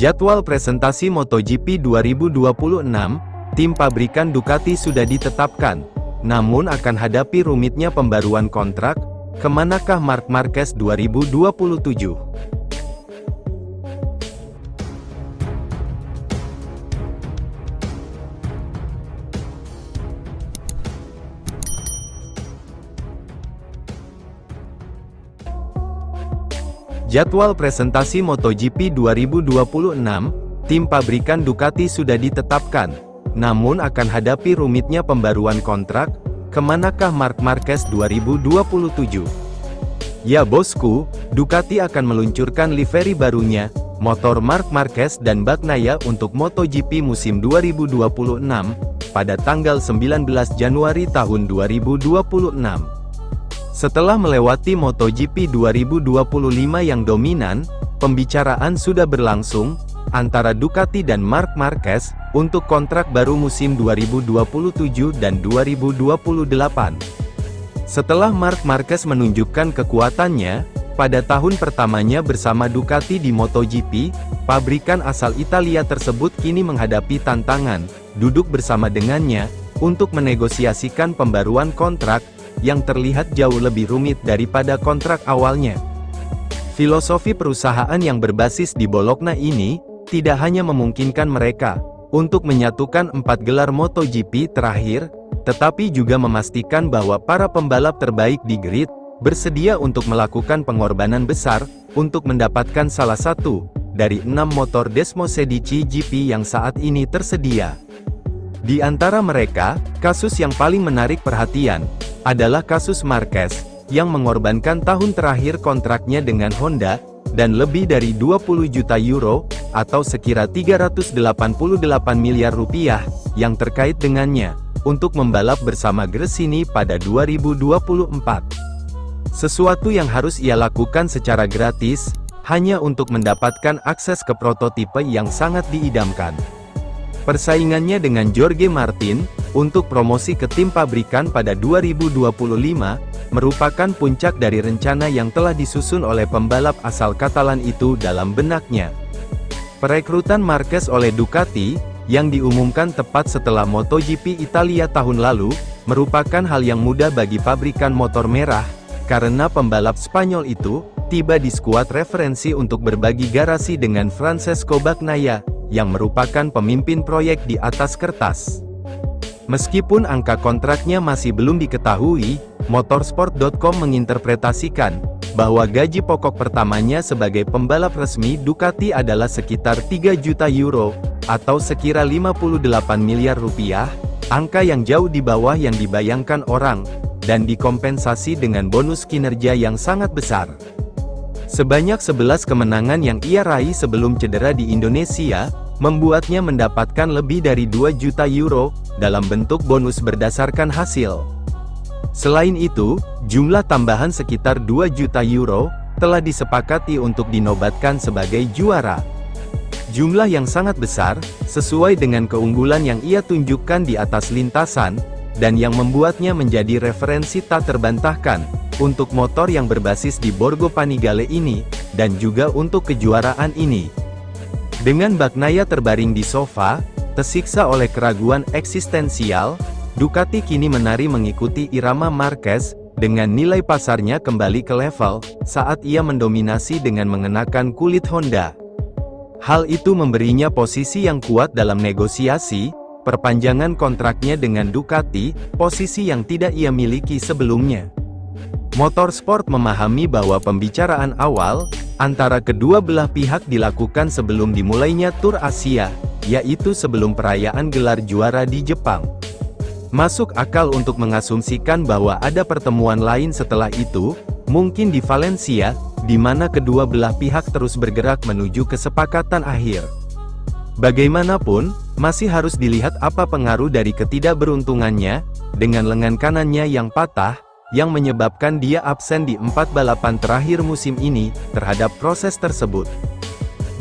Jadwal presentasi MotoGP 2026, tim pabrikan Ducati sudah ditetapkan, namun akan hadapi rumitnya pembaruan kontrak, kemanakah Marc Marquez 2027? Jadwal presentasi MotoGP 2026, tim pabrikan Ducati sudah ditetapkan, namun akan hadapi rumitnya pembaruan kontrak, kemanakah Marc Marquez 2027? Ya bosku, Ducati akan meluncurkan livery barunya, motor Marc Marquez dan Bagnaia untuk MotoGP musim 2026, pada tanggal 19 Januari tahun 2026. Setelah melewati MotoGP 2025 yang dominan, pembicaraan sudah berlangsung antara Ducati dan Marc Marquez untuk kontrak baru musim 2027 dan 2028. Setelah Marc Marquez menunjukkan kekuatannya pada tahun pertamanya bersama Ducati di MotoGP, pabrikan asal Italia tersebut kini menghadapi tantangan duduk bersama dengannya untuk menegosiasikan pembaruan kontrak yang terlihat jauh lebih rumit daripada kontrak awalnya. Filosofi perusahaan yang berbasis di Bologna ini, tidak hanya memungkinkan mereka untuk menyatukan 4 gelar MotoGP terakhir, tetapi juga memastikan bahwa para pembalap terbaik di grid, bersedia untuk melakukan pengorbanan besar, untuk mendapatkan salah satu, dari 6 motor Desmosedici GP yang saat ini tersedia. Di antara mereka, kasus yang paling menarik perhatian, adalah kasus Marquez, yang mengorbankan tahun terakhir kontraknya dengan Honda, dan lebih dari 20 juta euro, atau sekira 388 miliar rupiah, yang terkait dengannya, untuk membalap bersama Gresini pada 2024. Sesuatu yang harus ia lakukan secara gratis, hanya untuk mendapatkan akses ke prototipe yang sangat diidamkan. Persaingannya dengan Jorge Martin, untuk promosi ke tim pabrikan pada 2025, merupakan puncak dari rencana yang telah disusun oleh pembalap asal Katalan itu dalam benaknya. Perekrutan Marquez oleh Ducati, yang diumumkan tepat setelah MotoGP Italia tahun lalu, merupakan hal yang mudah bagi pabrikan motor merah, karena pembalap Spanyol itu, tiba di skuad referensi untuk berbagi garasi dengan Francesco Bagnaia, yang merupakan pemimpin proyek di atas kertas. Meskipun angka kontraknya masih belum diketahui, Motorsport.com menginterpretasikan bahwa gaji pokok pertamanya sebagai pembalap resmi Ducati adalah sekitar 3 juta euro, atau sekira 58 miliar rupiah, angka yang jauh di bawah yang dibayangkan orang, dan dikompensasi dengan bonus kinerja yang sangat besar. Sebanyak 11 kemenangan yang ia raih sebelum cedera di Indonesia, membuatnya mendapatkan lebih dari 2 juta euro, dalam bentuk bonus berdasarkan hasil. Selain itu, jumlah tambahan sekitar 2 juta euro, telah disepakati untuk dinobatkan sebagai juara. Jumlah yang sangat besar, sesuai dengan keunggulan yang ia tunjukkan di atas lintasan, dan yang membuatnya menjadi referensi tak terbantahkan, untuk motor yang berbasis di Borgo Panigale ini, dan juga untuk kejuaraan ini. Dengan Bagnaia terbaring di sofa, tersiksa oleh keraguan eksistensial, Ducati kini menari mengikuti irama Marquez, dengan nilai pasarnya kembali ke level, saat ia mendominasi dengan mengenakan kulit Honda. Hal itu memberinya posisi yang kuat dalam negosiasi, perpanjangan kontraknya dengan Ducati, posisi yang tidak ia miliki sebelumnya. Motorsport memahami bahwa pembicaraan awal, antara kedua belah pihak dilakukan sebelum dimulainya Tour Asia, yaitu sebelum perayaan gelar juara di Jepang. Masuk akal untuk mengasumsikan bahwa ada pertemuan lain setelah itu, mungkin di Valencia, di mana kedua belah pihak terus bergerak menuju kesepakatan akhir. Bagaimanapun, masih harus dilihat apa pengaruh dari ketidakberuntungannya, dengan lengan kanannya yang patah, yang menyebabkan dia absen di 4 balapan terakhir musim ini, terhadap proses tersebut.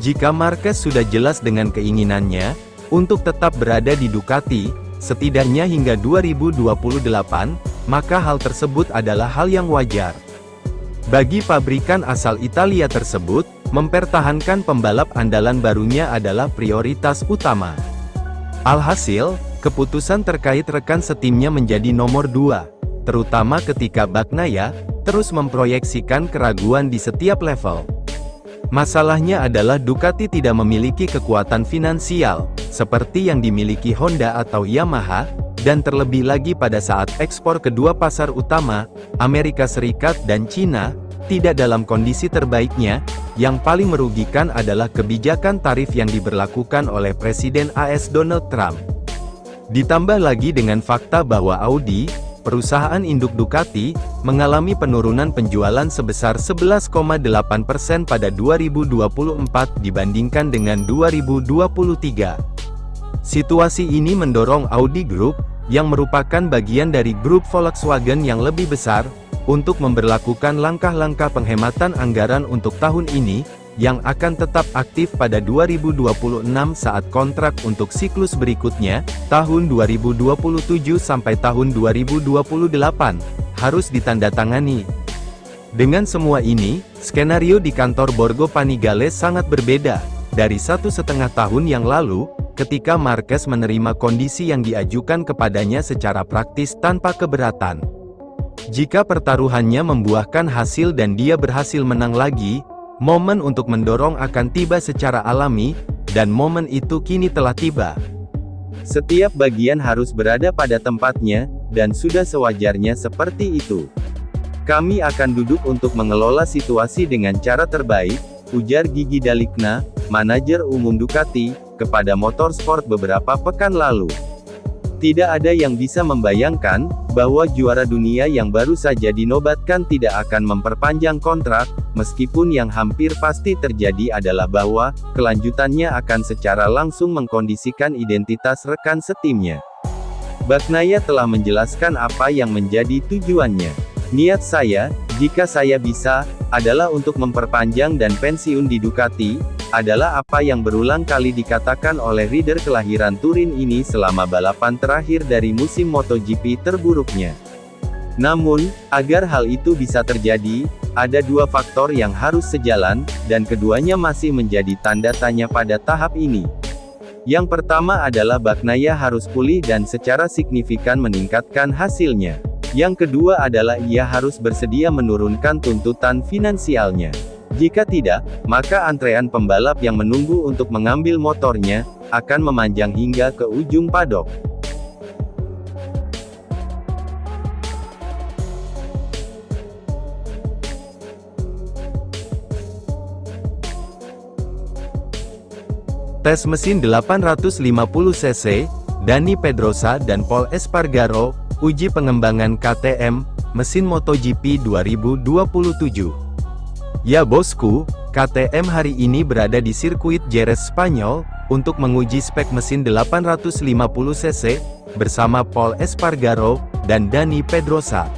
Jika Marquez sudah jelas dengan keinginannya, untuk tetap berada di Ducati, setidaknya hingga 2028, maka hal tersebut adalah hal yang wajar. Bagi pabrikan asal Italia tersebut, mempertahankan pembalap andalan barunya adalah prioritas utama. Alhasil, keputusan terkait rekan setimnya menjadi nomor 2, terutama ketika Bagnaia terus memproyeksikan keraguan di setiap level. Masalahnya adalah Ducati tidak memiliki kekuatan finansial, seperti yang dimiliki Honda atau Yamaha, dan terlebih lagi pada saat ekspor kedua pasar utama, Amerika Serikat dan Cina, tidak dalam kondisi terbaiknya. Yang paling merugikan adalah kebijakan tarif yang diberlakukan oleh Presiden AS Donald Trump. Ditambah lagi dengan fakta bahwa Audi, perusahaan induk Ducati, mengalami penurunan penjualan sebesar 11,8% pada 2024 dibandingkan dengan 2023. Situasi ini mendorong Audi Group, yang merupakan bagian dari grup Volkswagen yang lebih besar, untuk memberlakukan langkah-langkah penghematan anggaran untuk tahun ini, yang akan tetap aktif pada 2026 saat kontrak untuk siklus berikutnya, tahun 2027 sampai tahun 2028, harus ditandatangani. Dengan semua ini, skenario di kantor Borgo Panigale sangat berbeda, dari 1,5 tahun yang lalu, ketika Marquez menerima kondisi yang diajukan kepadanya secara praktis tanpa keberatan. Jika pertaruhannya membuahkan hasil dan dia berhasil menang lagi, momen untuk mendorong akan tiba secara alami, dan momen itu kini telah tiba. Setiap bagian harus berada pada tempatnya, dan sudah sewajarnya seperti itu. Kami akan duduk untuk mengelola situasi dengan cara terbaik, ujar Gigi Dalicna, manajer umum Ducati, kepada Motorsport beberapa pekan lalu. Tidak ada yang bisa membayangkan, bahwa juara dunia yang baru saja dinobatkan tidak akan memperpanjang kontrak, meskipun yang hampir pasti terjadi adalah bahwa, kelanjutannya akan secara langsung mengkondisikan identitas rekan setimnya. Bagnaia telah menjelaskan apa yang menjadi tujuannya. Niat saya, jika saya bisa, adalah untuk memperpanjang dan pensiun di Ducati, adalah apa yang berulang kali dikatakan oleh rider kelahiran Turin ini selama balapan terakhir dari musim MotoGP terburuknya. Namun, agar hal itu bisa terjadi, ada dua faktor yang harus sejalan, dan keduanya masih menjadi tanda tanya pada tahap ini. Yang pertama adalah Bagnaia harus pulih dan secara signifikan meningkatkan hasilnya. Yang kedua adalah ia harus bersedia menurunkan tuntutan finansialnya. Jika tidak, maka antrean pembalap yang menunggu untuk mengambil motornya, akan memanjang hingga ke ujung padok. Tes mesin 850 cc, Dani Pedrosa dan Pol Espargaro, uji pengembangan KTM, mesin MotoGP 2027. Ya bosku, KTM hari ini berada di sirkuit Jerez Spanyol, untuk menguji spek mesin 850 cc, bersama Pol Espargaro, dan Dani Pedrosa.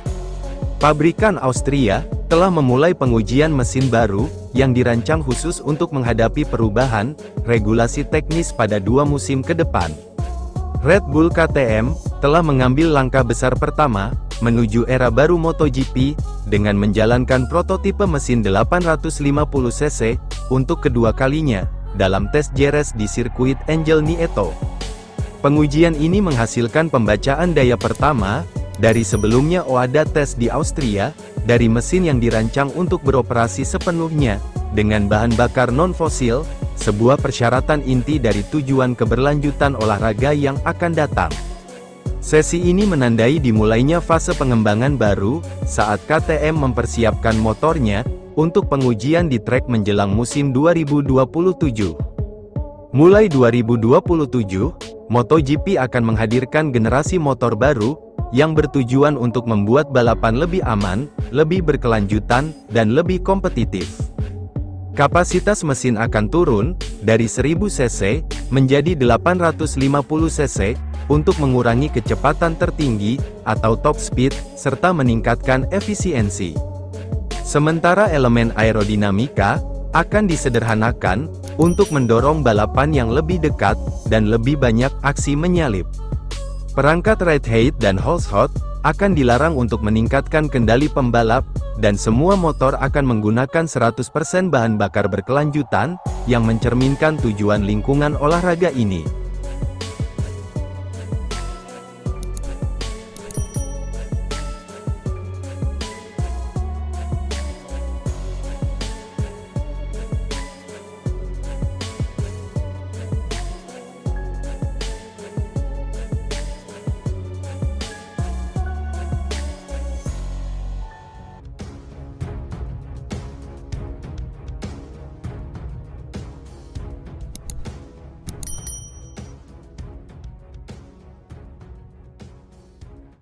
Pabrikan Austria, telah memulai pengujian mesin baru, yang dirancang khusus untuk menghadapi perubahan, regulasi teknis pada 2 musim ke depan. Red Bull KTM, telah mengambil langkah besar pertama, menuju era baru MotoGP, dengan menjalankan prototipe mesin 850 cc, untuk kedua kalinya, dalam tes Jerez di sirkuit Angel Nieto. Pengujian ini menghasilkan pembacaan daya pertama, dari sebelumnya ada tes di Austria, dari mesin yang dirancang untuk beroperasi sepenuhnya, dengan bahan bakar non-fosil, sebuah persyaratan inti dari tujuan keberlanjutan olahraga yang akan datang. Sesi ini menandai dimulainya fase pengembangan baru, saat KTM mempersiapkan motornya, untuk pengujian di trek menjelang musim 2027. Mulai 2027, MotoGP akan menghadirkan generasi motor baru, yang bertujuan untuk membuat balapan lebih aman, lebih berkelanjutan, dan lebih kompetitif. Kapasitas mesin akan turun, dari 1000 cc, menjadi 850 cc, untuk mengurangi kecepatan tertinggi, atau top speed, serta meningkatkan efisiensi. Sementara elemen aerodinamika, akan disederhanakan, untuk mendorong balapan yang lebih dekat, dan lebih banyak aksi menyalip. Perangkat ride height dan hole shot, akan dilarang untuk meningkatkan kendali pembalap, dan semua motor akan menggunakan 100% bahan bakar berkelanjutan, yang mencerminkan tujuan lingkungan olahraga ini.